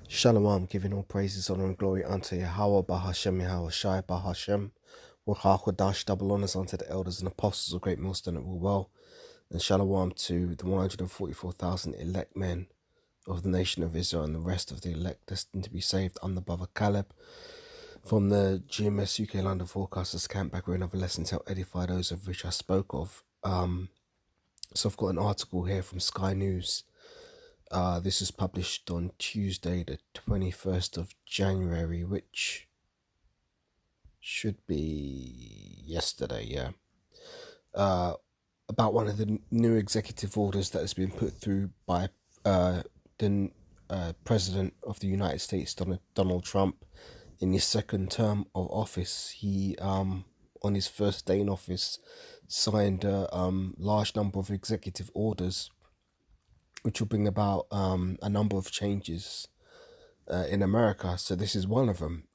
Shalom, giving all praises, honor, and glory unto Yahweh, Bahashem, Yahweh Shai, Bahashem. Wachach, double honors unto the elders and apostles of Great Millstone that will well. And shalom to the 144,000 elect men of the nation of Israel and the rest of the elect destined to be saved under Brother Caleb from the GMS UK London Forecasters Camp, back with another lesson to help edify those of which I spoke of. So I've got an article here from Sky News. This is published on Tuesday, the 21st of January, which should be yesterday, yeah. About one of the new executive orders that has been put through by the President of the United States, Donald Trump, in his second term of office. He, on his first day in office, signed a large number of executive orders which will bring about a number of changes in America. So this is one of them.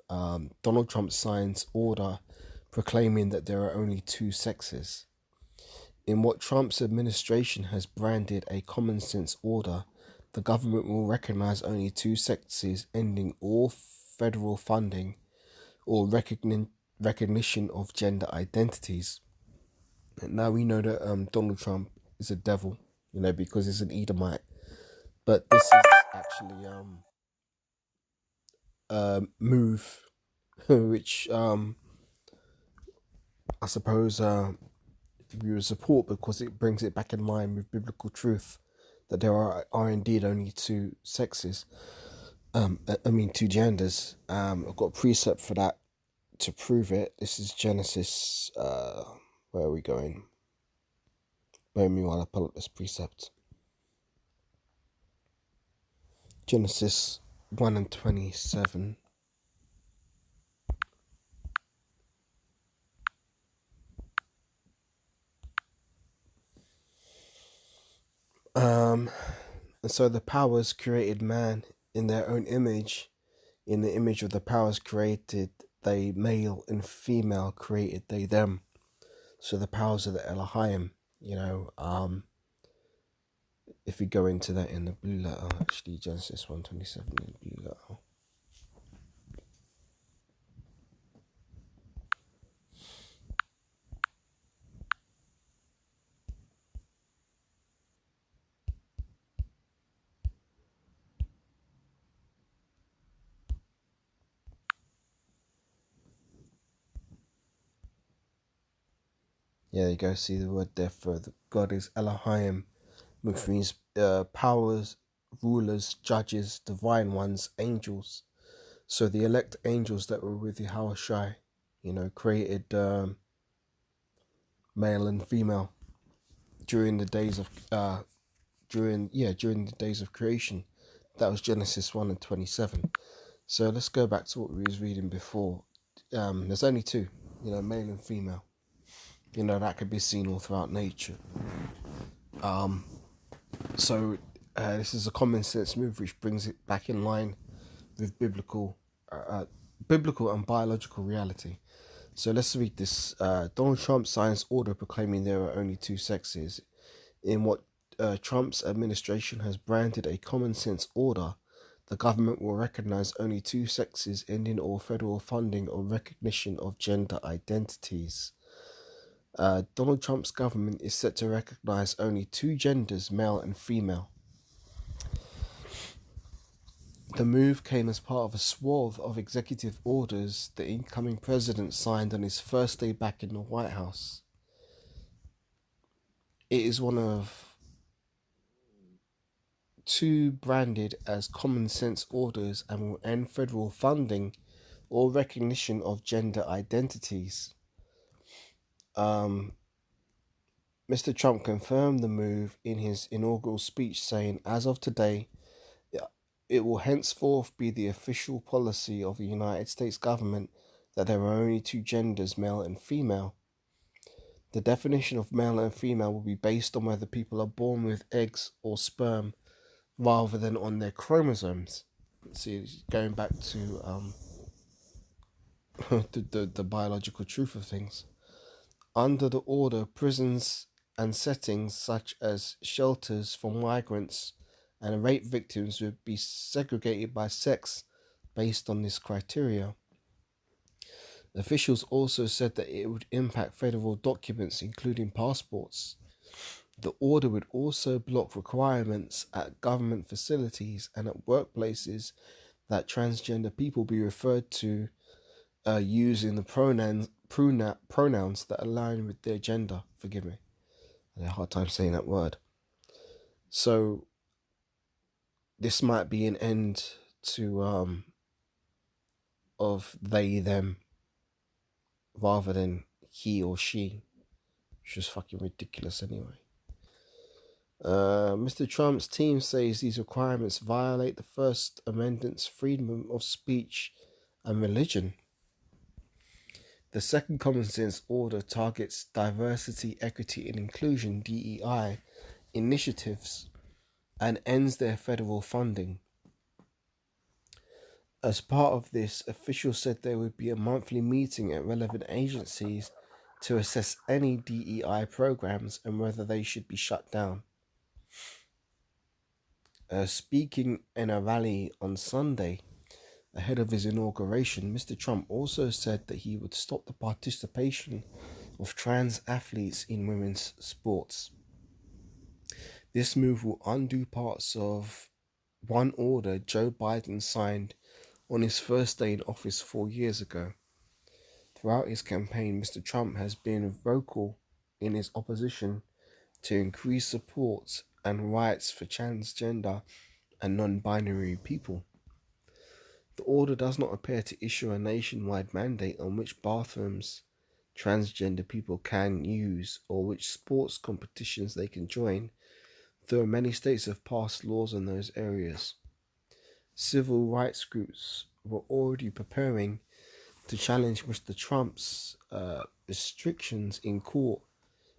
Donald Trump signs order proclaiming that there are only two sexes. In what Trump's administration has branded a common sense order, the government will recognize only two sexes, ending all federal funding or recognition of gender identities. And now we know that Donald Trump is a devil, because he's an Edomite. But this is actually a move which I suppose we would support, because it brings it back in line with biblical truth that there are indeed only two sexes. Two genders. I've got a precept for that to prove it. This is Genesis. Where are we going? Bear with me while I pull up this precept. Genesis 1:27. And so the powers created man in their own image. In the image of the powers created they, male and female created they them. So the powers of the Elohim, if we go into that in the blue letter, actually Genesis 1:27 in the blue letter. Yeah, there you go. See the word there for the God is Elohim, which means powers, rulers, judges, divine ones, angels. So the elect angels that were with Yahweh Shai, created male and female during the days of during the days of creation. That was Genesis 1:27. So let's go back to what we was reading before. There's only two, male and female. That could be seen all throughout nature. So this is a common sense move which brings it back in line with biblical and biological reality. So let's read this. Donald Trump signs order proclaiming there are only two sexes. In what Trump's administration has branded a common sense order, the government will recognize only two sexes, ending all federal funding or recognition of gender identities. Donald Trump's government is set to recognize only two genders, male and female. The move came as part of a swath of executive orders the incoming president signed on his first day back in the White House. It is one of two branded as common sense orders and will end federal funding or recognition of gender identities. Mr. Trump confirmed the move in his inaugural speech, saying, "As of today, it will henceforth be the official policy of the United States government that there are only two genders, male and female. The definition of male and female will be based on whether people are born with eggs or sperm rather than on their chromosomes." See, going back to the biological truth of things. Under the order, prisons and settings such as shelters for migrants and rape victims would be segregated by sex based on this criteria. Officials also said that it would impact federal documents, including passports. The order would also block requirements at government facilities and at workplaces that transgender people be referred to using the pronouns that align with their gender. Forgive me, I had a hard time saying that word. So this might be an end to of they them rather than he or she, which is fucking ridiculous anyway. Mr. Trump's team says these requirements violate the First Amendment's freedom of speech and religion. The second common sense order targets diversity, equity, and inclusion (DEI) initiatives and ends their federal funding. As part of this, officials said there would be a monthly meeting at relevant agencies to assess any DEI programs and whether they should be shut down. Speaking in a rally on Sunday ahead of his inauguration, Mr. Trump also said that he would stop the participation of trans athletes in women's sports. This move will undo parts of one order Joe Biden signed on his first day in office 4 years ago. Throughout his campaign, Mr. Trump has been vocal in his opposition to increase support and rights for transgender and non-binary people. The order does not appear to issue a nationwide mandate on which bathrooms transgender people can use or which sports competitions they can join, though many states have passed laws in those areas. Civil rights groups were already preparing to challenge Mr. Trump's restrictions in court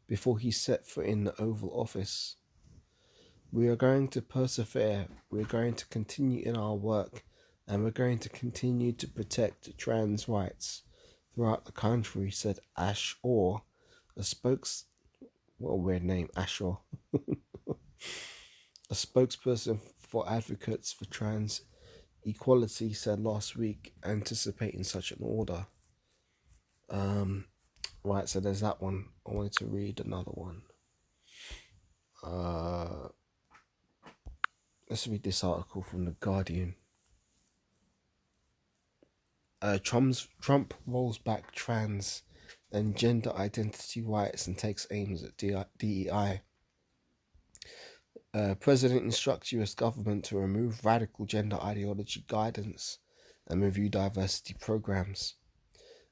before he set foot in the Oval Office. We are going to persevere, we're going to continue in our work, and we're going to continue to protect trans rights throughout the country, said Ash Orr, what a weird name, Ash Orr, a spokesperson for advocates for trans equality said last week, anticipating such an order. Right, so there's that one. I wanted to read another one. Let's read this article from The Guardian. Trump rolls back trans and gender identity rights and takes aims at DEI. President instructs US government to remove radical gender ideology guidance and review diversity programs.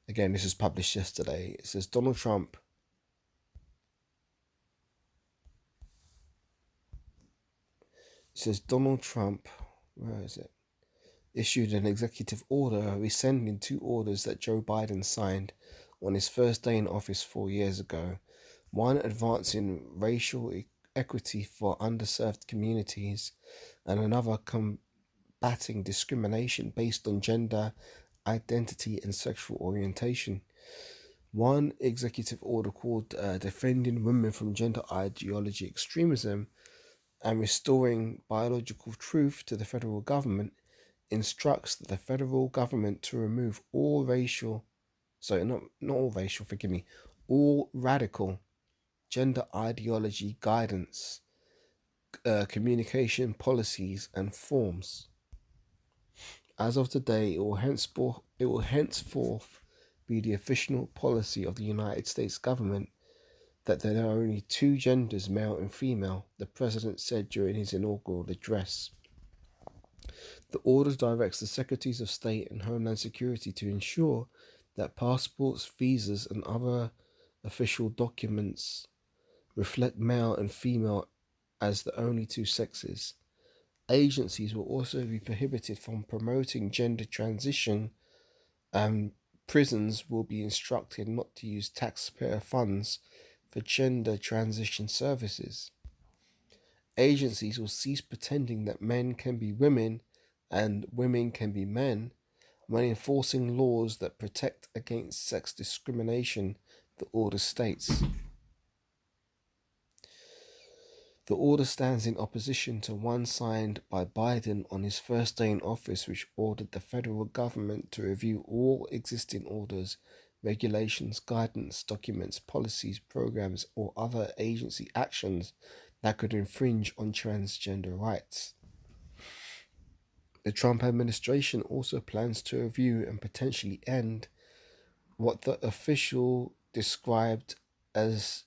Again, this was published yesterday. It says Donald Trump where is it? Issued an executive order rescinding 2 orders that Joe Biden signed on his first day in office 4 years ago. One advancing racial equity for underserved communities, and another combating discrimination based on gender identity and sexual orientation. One executive order called Defending Women from Gender Ideology Extremism and Restoring Biological Truth to the Federal Government instructs the federal government to remove all radical gender ideology guidance, communication policies and forms. As of today, it will henceforth be the official policy of the United States government that there are only 2 genders, male and female, the president said during his inaugural address. The order directs the Secretaries of State and Homeland Security to ensure that passports, visas, and other official documents reflect male and female as the only 2 sexes. Agencies will also be prohibited from promoting gender transition, and prisons will be instructed not to use taxpayer funds for gender transition services. Agencies will cease pretending that men can be women and women can be men when enforcing laws that protect against sex discrimination, the order states. The order stands in opposition to one signed by Biden on his first day in office, which ordered the federal government to review all existing orders, regulations, guidance, documents, policies, programs, or other agency actions that could infringe on transgender rights. The Trump administration also plans to review and potentially end what the official described as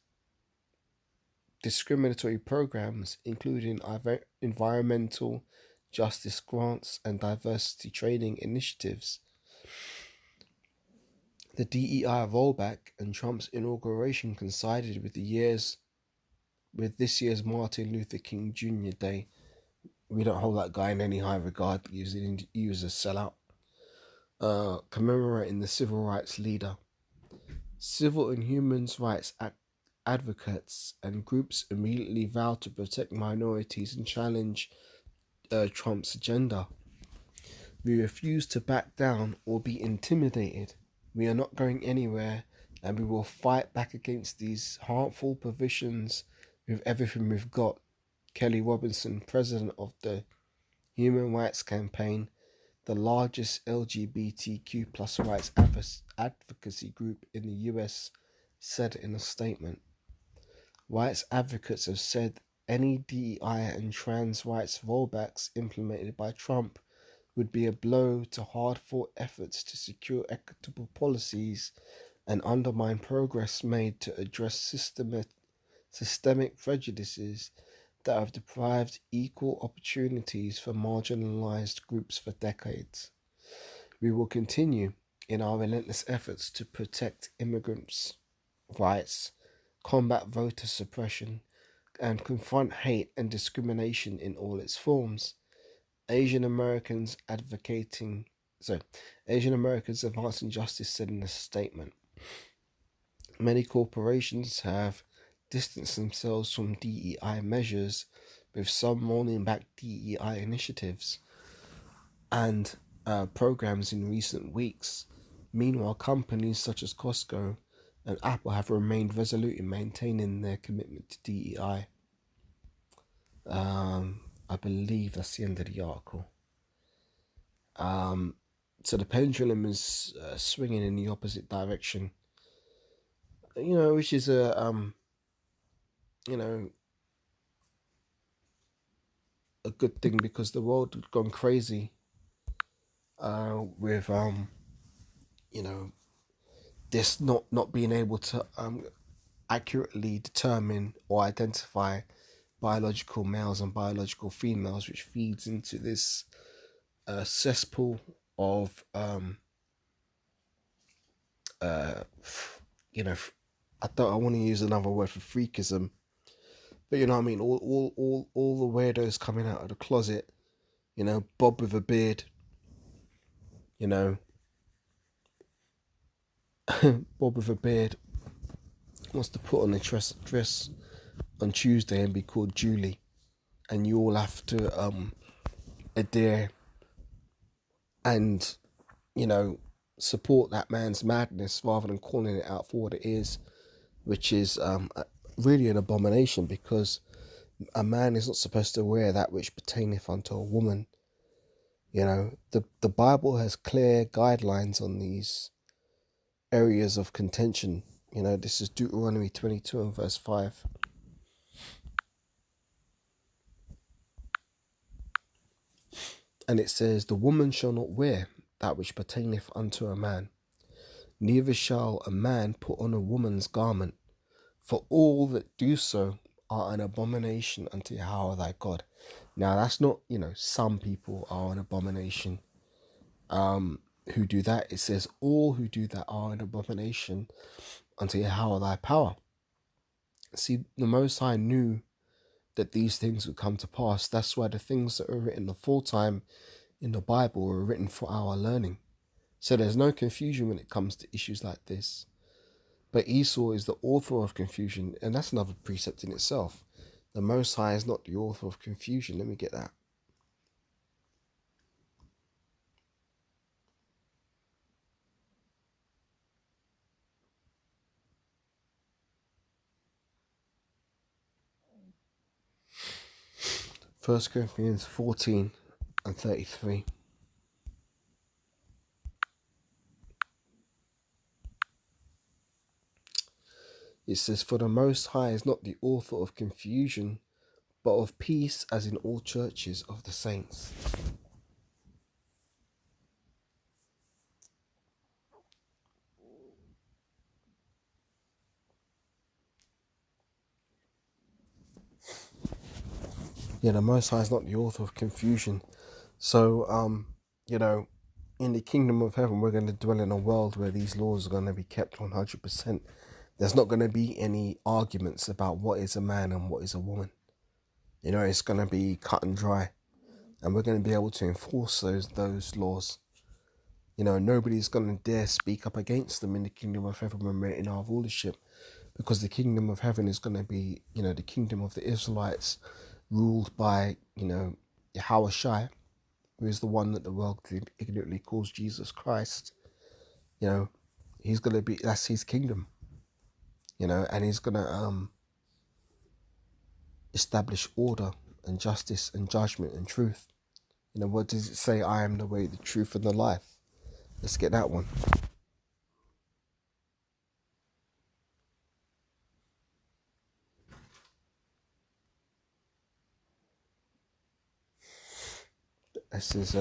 discriminatory programs, including environmental justice grants and diversity training initiatives. The DEI rollback and Trump's inauguration coincided with this year's Martin Luther King Jr. Day. We don't hold that guy in any high regard. He was a sellout. Commemorating the civil rights leader. Civil and human rights advocates and groups immediately vowed to protect minorities and challenge Trump's agenda. We refuse to back down or be intimidated. We are not going anywhere, and we will fight back against these harmful provisions with everything we've got. Kelly Robinson, president of the Human Rights Campaign, the largest LGBTQ plus rights advocacy group in the US, said in a statement. Rights advocates have said any DEI and trans rights rollbacks implemented by Trump would be a blow to hard-fought efforts to secure equitable policies and undermine progress made to address systemic prejudices that have deprived equal opportunities for marginalized groups for decades. We will continue in our relentless efforts to protect immigrants' rights, combat voter suppression, and confront hate and discrimination in all its forms. Asian Americans advancing justice said in a statement. Many corporations have distanced themselves from DEI measures, with some rolling back DEI initiatives and programs in recent weeks. Meanwhile, companies such as Costco and Apple have remained resolute in maintaining their commitment to DEI. I believe that's the end of the article. So the pendulum is swinging in the opposite direction. Which is a good thing, because the world had gone crazy with this not being able to accurately determine or identify biological males and biological females, which feeds into this cesspool of I want to use another word for freakism, but you know what I mean, all the weirdos coming out of the closet, Bob with a beard, Bob with a beard wants to put on a dress on Tuesday and be called Julie, and you all have to adhere and support that man's madness rather than calling it out for what it is, which is really an abomination, because a man is not supposed to wear that which pertaineth unto a woman. The Bible has clear guidelines on these areas of contention. This is Deuteronomy 22 and verse 5. And it says, "The woman shall not wear that which pertaineth unto a man, neither shall a man put on a woman's garment, for all that do so are an abomination unto Yahweh thy God." Now that's not, some people are an abomination who do that. It says all who do that are an abomination unto Yahweh thy power. See, the Most High knew that these things would come to pass. That's why the things that are written aforetime in the Bible were written for our learning. So there's no confusion when it comes to issues like this. But Esau is the author of confusion, and that's another precept in itself. The Most High is not the author of confusion. Let me get that. 1 Corinthians 14 and 33. It says, "For the Most High is not the author of confusion, but of peace, as in all churches of the saints." Yeah, the Most High is not the author of confusion. So, in the kingdom of heaven, we're going to dwell in a world where these laws are going to be kept 100%. There's not going to be any arguments about what is a man and what is a woman. It's going to be cut and dry, and we're going to be able to enforce those laws. Nobody's going to dare speak up against them in the kingdom of heaven when we're in our rulership, because the kingdom of heaven is going to be, the kingdom of the Israelites, ruled by, Yahushua, who is the one that the world ignorantly calls Jesus Christ. He's going to be, that's his kingdom, and he's going to establish order and justice and judgment and truth. What does it say? I am the way, the truth, and the life. Let's get that one. This is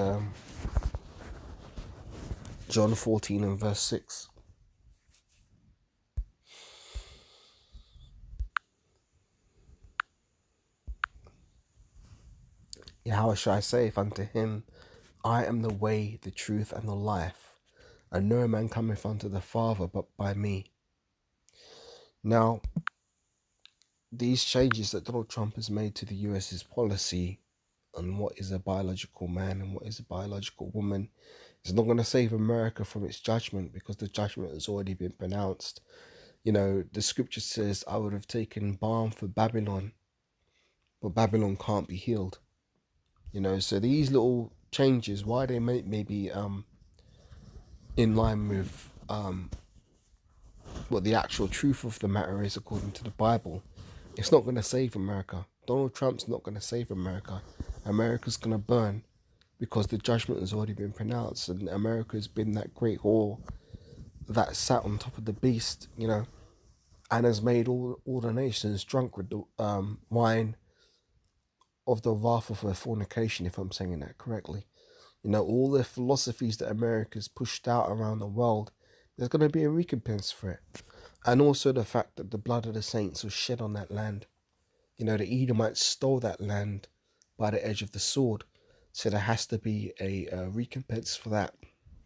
John 14 and verse 6. Yahushua saith unto him, I am the way, the truth, and the life, and no man cometh unto the Father but by me. Now, these changes that Donald Trump has made to the US's policy on what is a biological man and what is a biological woman is not going to save America from its judgment, because the judgment has already been pronounced. The scripture says, I would have taken balm for Babylon, but Babylon can't be healed. So these little changes, why they may be in line with what the actual truth of the matter is according to the Bible, it's not going to save America. Donald Trump's not going to save America. America's going to burn, because the judgment has already been pronounced, and America has been that great whore that sat on top of the beast, and has made all the nations drunk with the wine of the wrath of her fornication, if I'm saying that correctly. All the philosophies that America's pushed out around the world, there's going to be a recompense for it. And also the fact that the blood of the saints was shed on that land. The Edomites stole that land by the edge of the sword. So there has to be a recompense for that.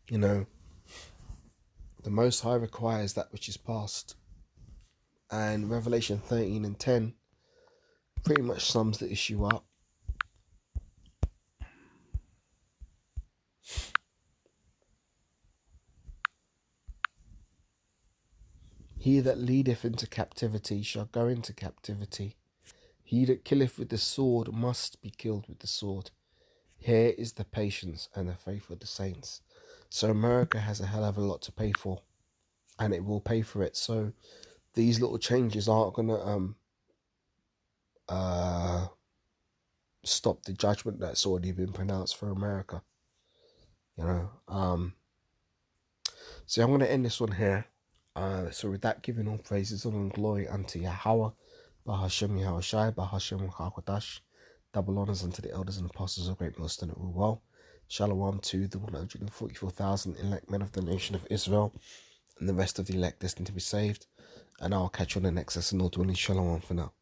The Most High requires that which is past. And Revelation 13 and 10 pretty much sums the issue up. He that leadeth into captivity shall go into captivity. He that killeth with the sword must be killed with the sword. Here is the patience and the faith of the saints. So America has a hell of a lot to pay for, and it will pay for it. So these little changes aren't going to stop the judgment that's already been pronounced for America. So I'm going to end this one here. So with that, giving all praises, honor and glory unto Yahweh, Bahashem Yahushai, Bahashem HaKodash. Double honors unto the elders and apostles of Great Most and it rule well. Shalom to the 144,000 elect men of the nation of Israel, and the rest of the elect destined to be saved. And I'll catch you on the next lesson. All dwelling shalom for now.